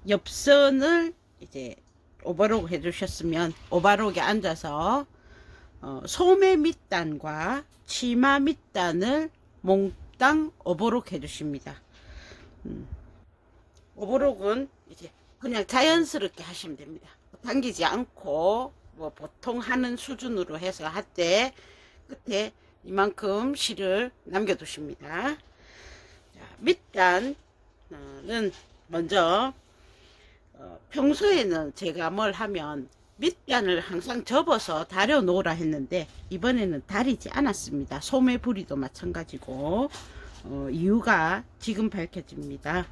옆선을 이제 오버록 해주셨으면 오버록에 앉아서 소매 밑단과 치마 밑단을 몽땅 오버록 해주십니다. 오버록은 이제 그냥 자연스럽게 하시면 됩니다. 당기지 않고 뭐 보통 하는 수준으로 해서 할 때 끝에 이만큼 실을 남겨두십니다. 자, 밑단은 먼저 평소에는 제가 뭘 하면 밑단을 항상 접어서 다려 놓으라 했는데 이번에는 다리지 않았습니다. 소매 부리도 마찬가지고 이유가 지금 밝혀집니다.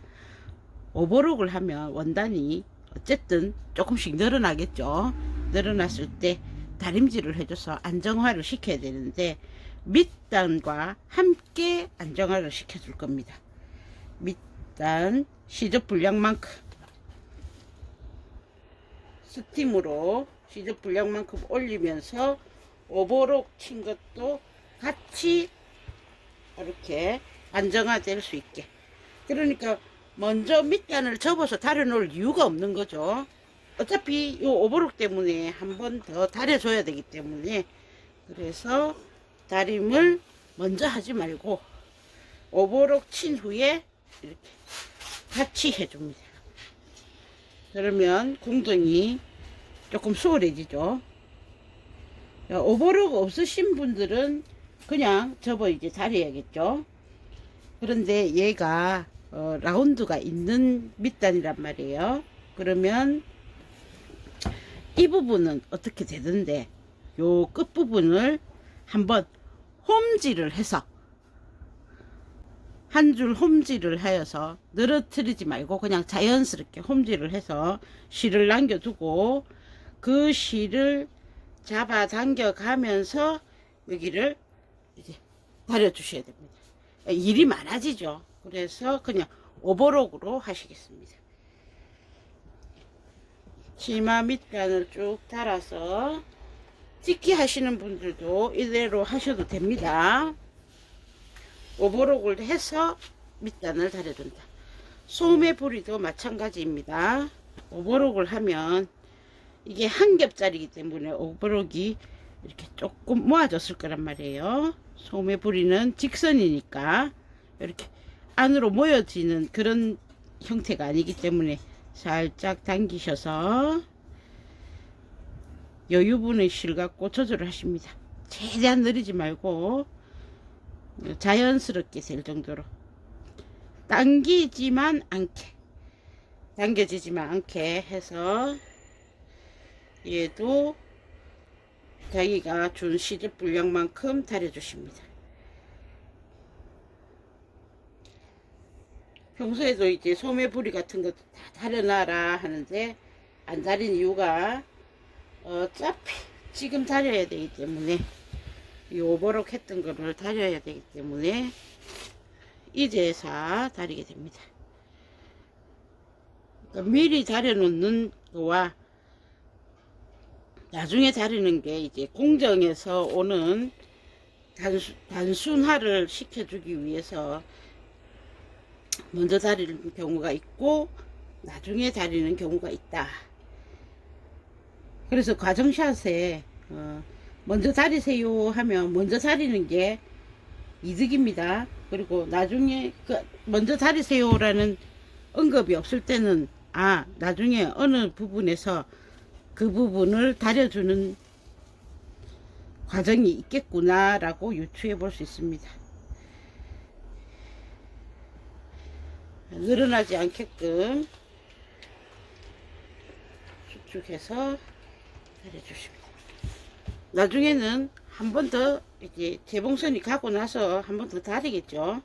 오버록을 하면 원단이 어쨌든 조금씩 늘어나겠죠. 늘어났을 때 다림질을 해줘서 안정화를 시켜야 되는데 밑단과 함께 안정화를 시켜줄 겁니다. 밑단 시접 분량만큼 스팀으로 시접 분량만큼 올리면서 오버록 친 것도 같이 이렇게 안정화될 수 있게. 그러니까 먼저 밑단을 접어서 다려놓을 이유가 없는 거죠. 어차피 이 오버록 때문에 한 번 더 다려줘야 되기 때문에, 그래서 다림을 먼저 하지 말고 오버록 친 후에 이렇게 같이 해줍니다. 그러면 공정이 조금 수월해지죠. 오버록 없으신 분들은 그냥 접어 이제 다려야겠죠. 그런데 얘가 라운드가 있는 밑단이란 말이에요. 그러면 이 부분은 어떻게 되던데 요 끝부분을 한번 홈질을 해서 한 줄 홈질을 하여서 늘어뜨리지 말고 그냥 자연스럽게 홈질을 해서 실을 남겨두고 그 실을 잡아당겨 가면서 여기를 이제 다려 주셔야 됩니다. 일이 많아지죠. 그래서 그냥 오버록으로 하시겠습니다. 치마 밑단을 쭉 달아서 찍기 하시는 분들도 이대로 하셔도 됩니다. 오버록을 해서 밑단을 다려준다. 소매 부리도 마찬가지입니다. 오버록을 하면 이게 한 겹짜리이기 때문에 오버록이 이렇게 조금 모아졌을 거란 말이에요. 소매 부리는 직선이니까 이렇게 안으로 모여지는 그런 형태가 아니기 때문에 살짝 당기셔서 여유분의 실 갖고 조절을 하십니다. 최대한 느리지 말고 자연스럽게 될 정도로 당기지만 않게, 당겨지지만 않게 해서 얘도 자기가 준 시접 분량만큼 다려주십니다. 평소에도 이제 소매 부리 같은 것도 다 다려놔라 하는데 안 다린 이유가 어차피 지금 다려야 되기 때문에, 이 오버록 했던 거를 다려야 되기 때문에 이제서 다리게 됩니다. 그러니까 미리 다려놓는 거와 나중에 다리는 게 이제 공정에서 오는 단순화를 시켜주기 위해서 먼저 다리는 경우가 있고 나중에 다리는 경우가 있다. 그래서 과정샷에 먼저 다리세요 하면 먼저 다리는 게 이득입니다. 그리고 나중에 먼저 다리세요라는 언급이 없을 때는 나중에 어느 부분에서 그 부분을 다려주는 과정이 있겠구나 라고 유추해 볼 수 있습니다. 늘어나지 않게끔 수축해서 다려주십니다. 나중에는 한 번 더 이제 재봉선이 가고 나서 한 번 더 다리겠죠.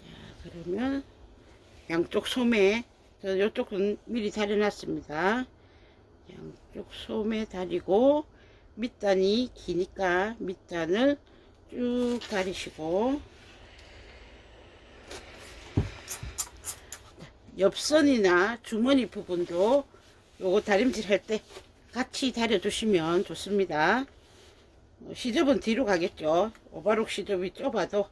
자, 그러면 양쪽 소매, 이쪽은 미리 다려놨습니다. 양쪽 소매 다리고 밑단이 기니까 밑단을 쭉 다리시고, 옆선이나 주머니 부분도 요거 다림질 할 때 같이 다려 주시면 좋습니다. 시접은 뒤로 가겠죠. 오바록 시접이 좁아도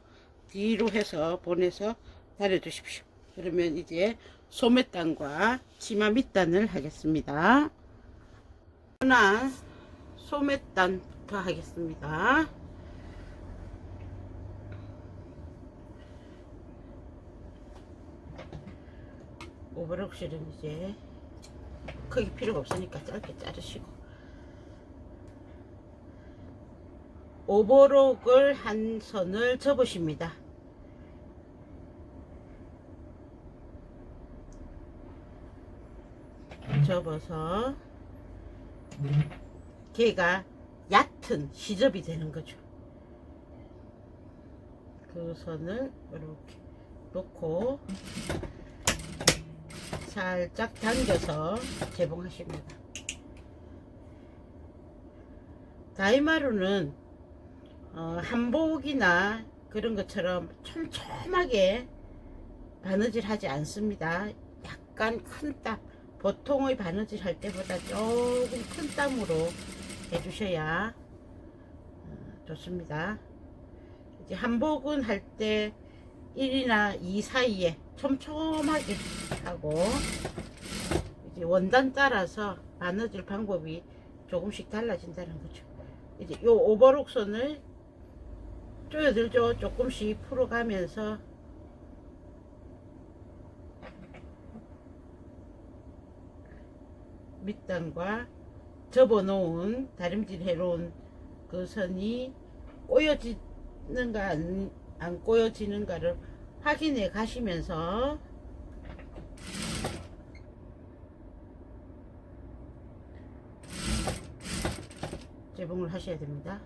뒤로 해서 보내서 다려 주십시오. 그러면 이제 소매단과 치마 밑단을 하겠습니다. 편한 소매단부터 하겠습니다. 오버록 실은 이제 크기 필요가 없으니까 짧게 자르시고, 오버록을 한 선을 접으십니다. 접어서 걔가 얕은 시접이 되는 거죠. 그 선을 이렇게 놓고 살짝 당겨서 재봉하십니다. 다이마루는 한복이나 그런 것처럼 촘촘하게 바느질 하지 않습니다. 약간 큰 땀, 보통의 바느질 할 때보다 조금 큰 땀으로 해주셔야 좋습니다. 이제 한복은 할 때 1이나 2 사이에 촘촘하게 하고, 이제 원단 따라서 바느질 방법이 조금씩 달라진다는 거죠. 이제 요 오버록 선을 조여들죠. 조금씩 풀어가면서 밑단과 접어놓은 다림질 해놓은 그 선이 꼬여지는가 안 꼬여지는가를 확인해 가시면서 재봉을 하셔야 됩니다.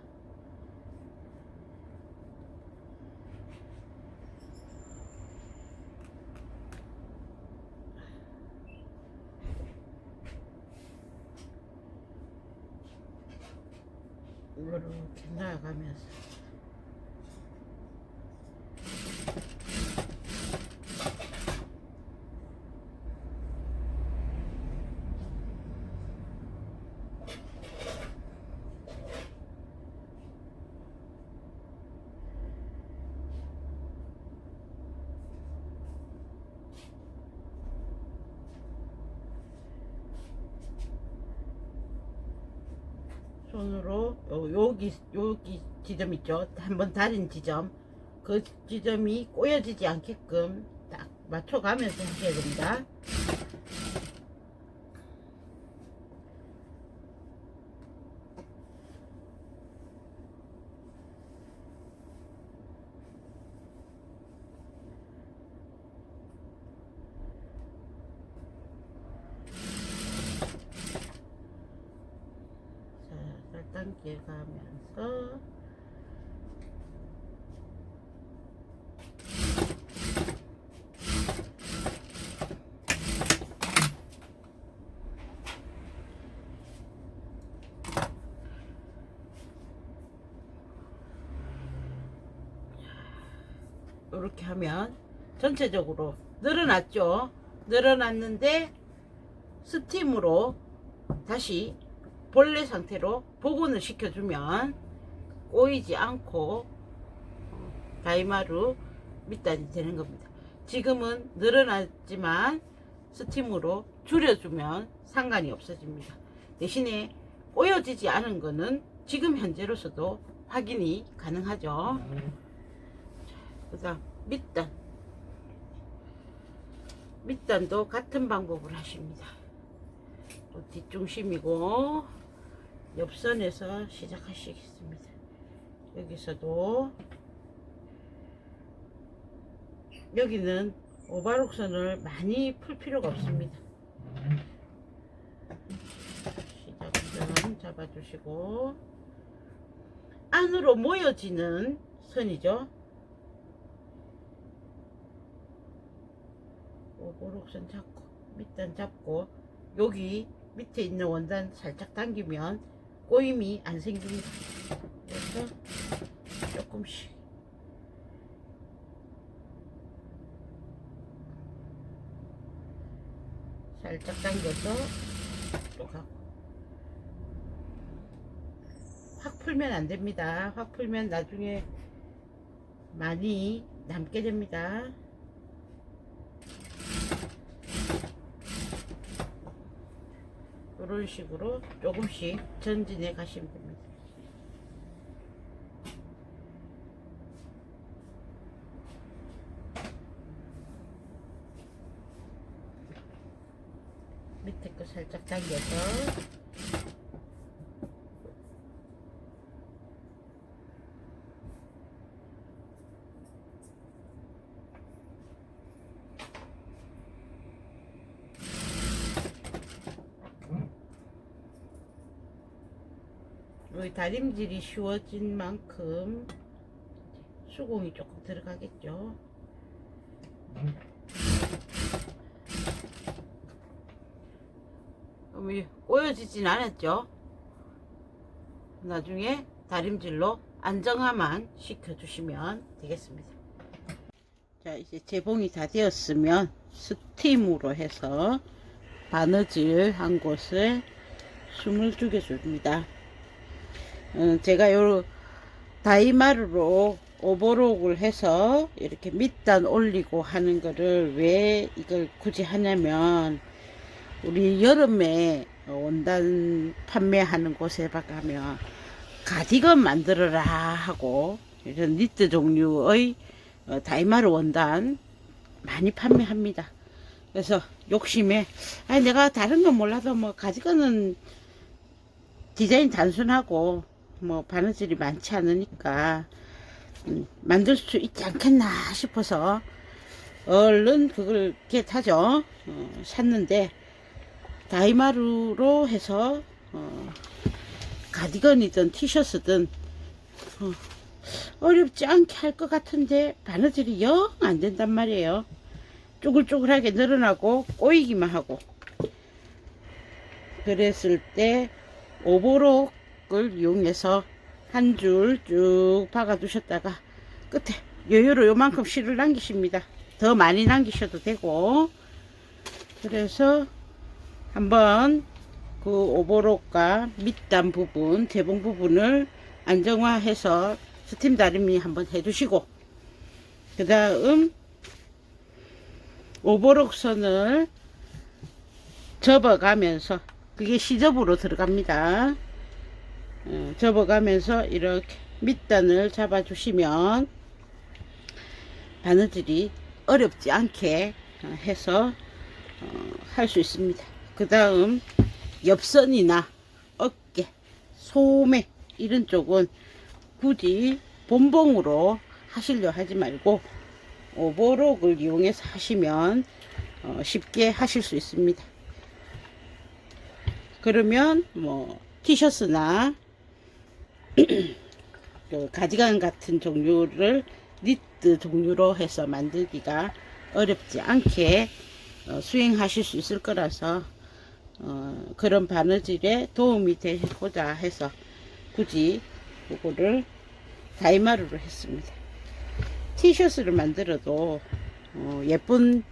이렇게 나아가면서 손으로 여기 지점 있죠. 한번 다린 지점, 그 지점이 꼬여지지 않게끔 딱 맞춰가면서 하셔야 됩니다. 당겨 가면서 이렇게 하면 전체적으로 늘어났죠. 늘어났는데 스팀으로 다시 본래 상태로 복원을 시켜주면 꼬이지 않고 다이마루 밑단이 되는 겁니다. 지금은 늘어났지만 스팀으로 줄여주면 상관이 없어집니다. 대신에 꼬여지지 않은 거는 지금 현재로서도 확인이 가능하죠. 그 다음 밑단도 같은 방법을 하십니다. 또 뒷중심이고 옆선에서 시작하시겠습니다. 여기서도 여기는 오바록선을 많이 풀 필요가 없습니다. 시작선 잡아주시고 안으로 모여지는 선이죠. 오버록선 잡고 밑단 잡고 여기 밑에 있는 원단 살짝 당기면 꼬임이 안 생깁니다. 그래서 조금씩 살짝 당겨서 또 가고 확 풀면 안 됩니다. 확 풀면 나중에 많이 남게 됩니다. 이런 식으로 조금씩 전진해 가시면 됩니다. 밑에 거 살짝 당겨서 여기 다림질이 쉬워진 만큼 수공이 조금 들어가겠죠. 꼬여지진 않았죠. 나중에 다림질로 안정화만 시켜주시면 되겠습니다. 자, 이제 재봉이 다 되었으면 스팀으로 해서 바느질 한 곳에 숨을 죽여줍니다. 제가 요 다이마루로 오버록을 해서 이렇게 밑단 올리고 하는 거를 왜 이걸 굳이 하냐면, 우리 여름에 원단 판매하는 곳에 가면 가디건 만들어라 하고 이런 니트 종류의 다이마루 원단 많이 판매합니다. 그래서 욕심에 내가 다른 건 몰라도 뭐 가디건은 디자인 단순하고 뭐 바느질이 많지 않으니까 만들 수 있지 않겠나 싶어서 얼른 그걸 겟하죠. 샀는데 다이마루로 해서 가디건이든 티셔츠든 어렵지 않게 할 것 같은데 바느질이 영 안 된단 말이에요. 쭈글쭈글하게 늘어나고 꼬이기만 하고. 그랬을 때 오버록을 이용해서 한 줄 쭉 박아 두셨다가 끝에 여유로 요만큼 실을 남기십니다. 더 많이 남기셔도 되고. 그래서 한번 그 오버록과 밑단 부분, 재봉 부분을 안정화해서 스팀 다림이 한번 해주시고, 그 다음 오버록 선을 접어가면서, 그게 시접으로 들어갑니다. 접어가면서 이렇게 밑단을 잡아주시면 바느질이 어렵지 않게 해서 할 수 있습니다. 그 다음 옆선이나 어깨, 소매 이런 쪽은 굳이 본봉으로 하시려 하지 말고 오버록을 이용해서 하시면 쉽게 하실 수 있습니다. 그러면 뭐 티셔츠나 그 가디건 같은 종류를 니트 종류로 해서 만들기가 어렵지 않게 수행하실 수 있을 거라서 그런 바느질에 도움이 되고자 해서 굳이 이거를 다이마루로 했습니다. 티셔츠를 만들어도 예쁜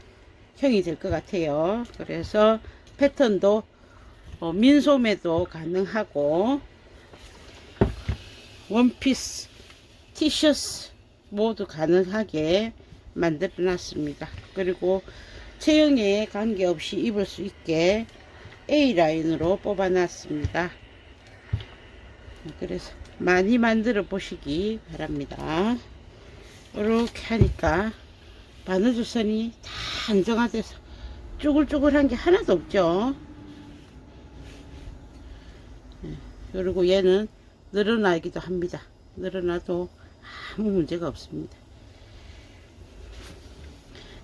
형이 될 것 같아요. 그래서 패턴도 민소매도 가능하고 원피스, 티셔츠 모두 가능하게 만들어 놨습니다. 그리고 체형에 관계없이 입을 수 있게 A라인으로 뽑아 놨습니다. 그래서 많이 만들어 보시기 바랍니다. 이렇게 하니까 바느질 선이 다 안정화돼서 쭈글쭈글한 게 하나도 없죠. 그리고 얘는 늘어나기도 합니다. 늘어나도 아무 문제가 없습니다.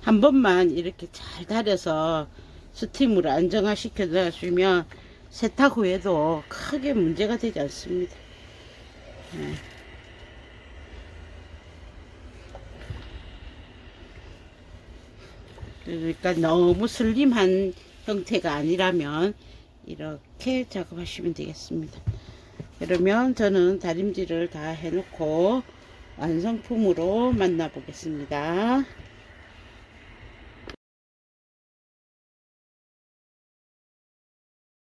한 번만 이렇게 잘 다려서 스팀으로 안정화 시켜 주시면 세탁 후에도 크게 문제가 되지 않습니다. 그러니까 너무 슬림한 형태가 아니라면 이렇게 작업하시면 되겠습니다. 그러면 저는 다림질을 다 해놓고 완성품으로 만나 보겠습니다.